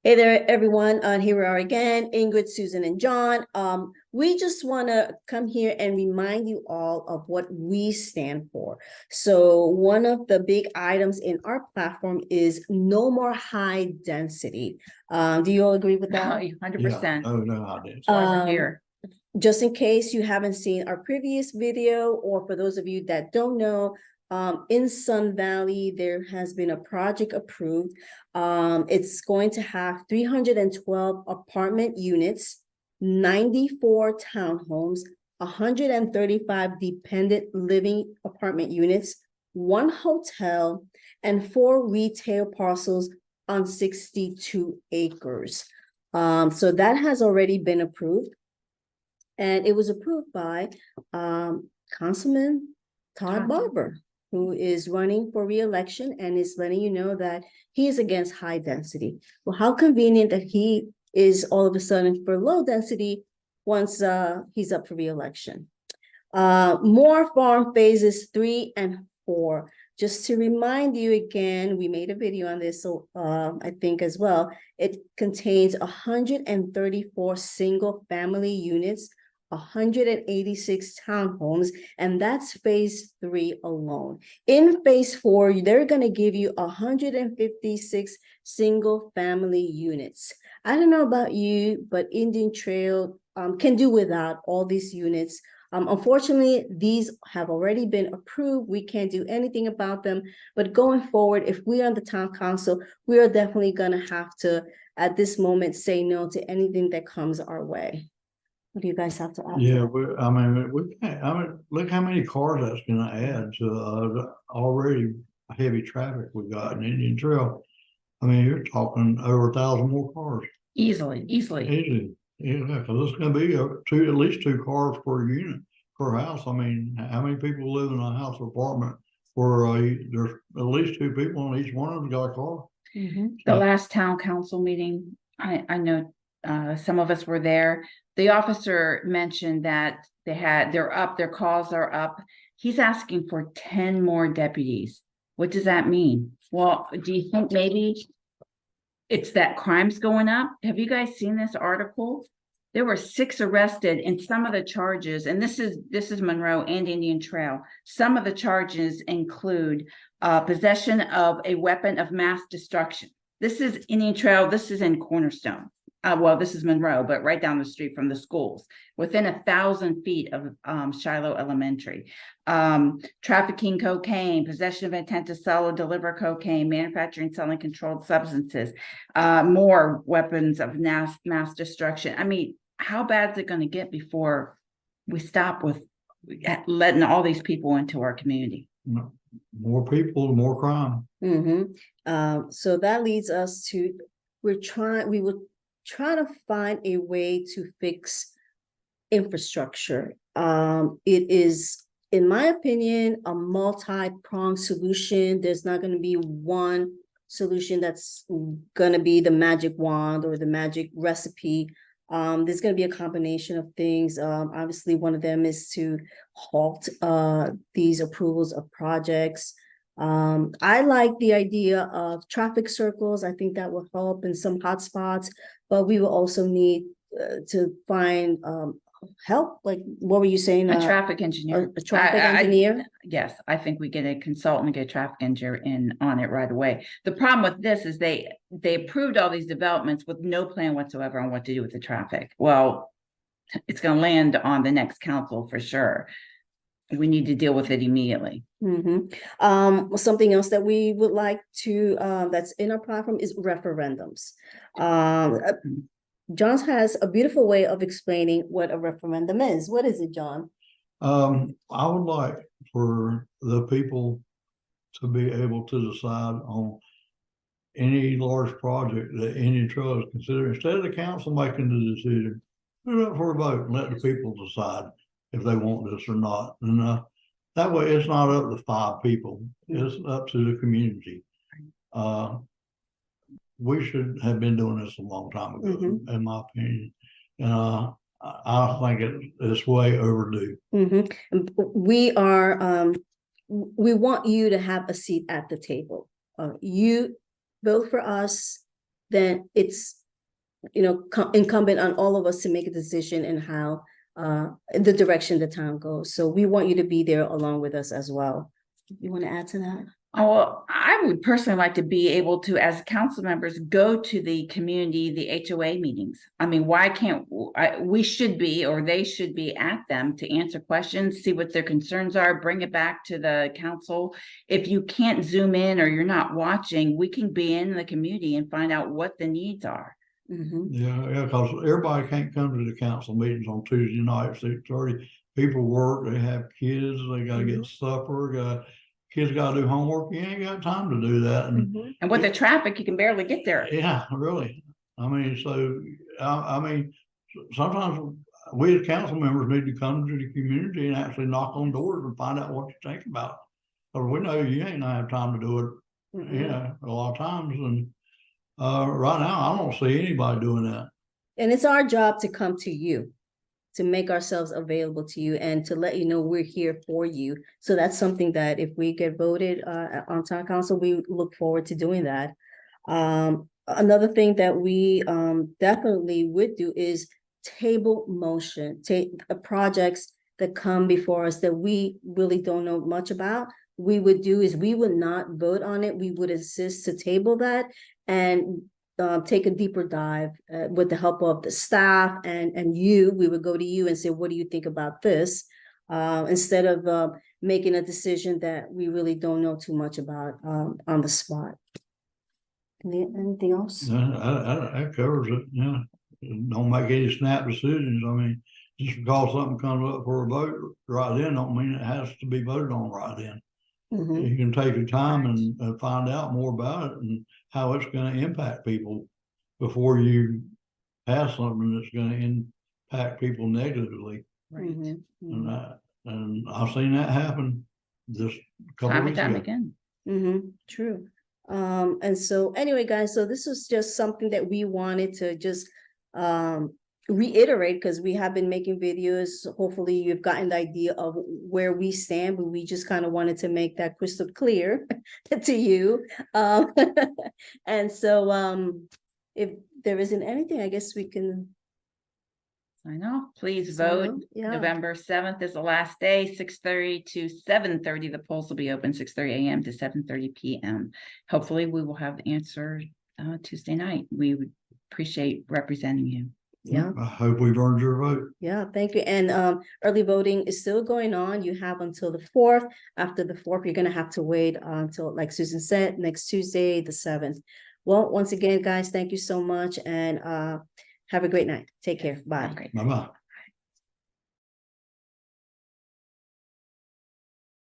Hey there, everyone. Here we are again, Ingrid, Susan, and John. We just want to come here and remind you all of what we stand for. So one of the big items in our platform is no more high density. Do you all agree with that? 100%. Oh, no, I didn't. That's why we're here. Just in case you haven't seen our previous video, or for those of you that don't know, in Sun Valley, there has been a project approved. It's going to have 312 apartment units, 94 townhomes, 135 dependent living apartment units, 1 hotel, and 4 retail parcels on 62 acres. So that has already been approved. And it was approved by Councilman Todd Barber, who is running for re-election and is letting you know that he is against high density. Well, how convenient that he is all of a sudden for low density once he's up for re-election. Moore Farm phases 3 and 4. Just to remind you again, we made a video on this, so I think as well. It contains 134 single family units, 186 townhomes, and that's phase 3 alone. In phase 4, they're going to give you 156 single family units. I don't know about you, but Indian Trail can do without all these units. Unfortunately, these have already been approved. We can't do anything about them, but going forward, if we are on the town council, we are definitely going to have to, at this moment, say no to anything that comes our way. What do you guys have to add? Yeah, we can't, look how many cars that's gonna add to the already heavy traffic we got in Indian Trail. I mean, you're talking over 1,000 more cars. Easily. Easy. Yeah, because it's gonna be at least 2 cars per unit, per house. I mean, how many people live in a house or apartment where there's at least 2 people and each one of them got a car? The last town council meeting, I know some of us were there. The officer mentioned that their calls are up. He's asking for 10 more deputies. What does that mean? Well, do you think maybe it's that crime's going up? Have you guys seen this article? There were 6 arrested, and some of the charges, and this is Monroe and Indian Trail. Some of the charges include possession of a weapon of mass destruction. This is Indian Trail. This is in Cornerstone. Well, this is Monroe, but right down the street from the schools, within 1,000 feet of Shiloh Elementary. Trafficking cocaine, possession of intent to sell or deliver cocaine, manufacturing, selling controlled substances, more weapons of mass destruction. I mean, how bad is it going to get before we stop with letting all these people into our community? More people, more crime. So that leads us to, we would try to find a way to fix infrastructure. It is, in my opinion, a multi-pronged solution. There's not going to be one solution that's going to be the magic wand or the magic recipe. There's going to be a combination of things. Obviously, one of them is to halt these approvals of projects. I like the idea of traffic circles. I think that will help in some hotspots, but we will also need to find help. Like, what were you saying? A traffic engineer. A traffic engineer? Yes, I think we get a consultant and get a traffic engineer in on it right away. The problem with this is they approved all these developments with no plan whatsoever on what to do with the traffic. Well, it's going to land on the next council for sure. We need to deal with it immediately. Something else that we would like to that's in our platform is referendums. John has a beautiful way of explaining what a referendum is. What is it, John? I would like for the people to be able to decide on any large project that Indian Trail is considering. Instead of the council making the decision, put it up for a vote and let the people decide if they want this or not. And that way it's not up to 5 people. It's up to the community. We should have been doing this a long time ago, in my opinion. I think it's way overdue. We want you to have a seat at the table. You vote for us, then it's, incumbent on all of us to make a decision in how, the direction the town goes. So we want you to be there along with us as well. You want to add to that? Oh, well, I would personally like to be able to, as council members, go to the community, the HOA meetings. I mean, why can't, we should be, or they should be at them to answer questions, see what their concerns are, bring it back to the council. If you can't zoom in or you're not watching, we can be in the community and find out what the needs are. Mhm. Yeah, because everybody can't come to the council meetings on Tuesday night, 6:30. People work, they have kids, they gotta get supper, kids gotta do homework. You ain't got time to do that. And Mhm. And with the traffic, you can barely get there. yeah, really. I mean, so, I mean, sometimes we as council members need to come to the community and actually knock on doors and find out what you think about it. Because we know you ain't gonna have time to do it, Mhm. a lot of times. And right now, I don't see anybody doing that. And it's our job to come to you, to make ourselves available to you and to let you know we're here for you. So that's something that if we get voted on town council, we look forward to doing that. Another thing that we definitely would do is table motion, take projects that come before us that we really don't know much about. We would do is we would not vote on it. We would insist to table that and take a deeper dive with the help of the staff and you. We would go to you and say, what do you think about this? Instead of making a decision that we really don't know too much about on the spot. Anything else? That covers it, yeah. Don't make any snap decisions. I mean, just because something comes up for a vote right then, don't mean it has to be voted on right then. Mhm. You can take your time and find out more about it and how it's gonna impact people before you pass something that's gonna impact people negatively. Right. Mhm. And I've seen that happen just a couple Time and weeks time ago. again. True. And so anyway, guys, so this was just something that we wanted to just reiterate because we have been making videos. Hopefully you've gotten the idea of where we stand, but we just kind of wanted to make that crystal clear to you. And so if there isn't anything, I guess we can Sign off. Please sign vote. off. Yeah. November 7th is the last day, 6:30 to 7:30. The polls will be open 6:30 a.m. to 7:30 p.m. Hopefully we will have the answer Tuesday night. We would appreciate representing you. Yeah. I hope we've earned your vote. Yeah, thank you. And early voting is still going on. You have until the 4th. After the 4th, you're gonna have to wait until, like Susan said, next Tuesday, the 7th. Well, once again, guys, thank you so much and have a great night. Take care. Bye. Have a great Bye-bye.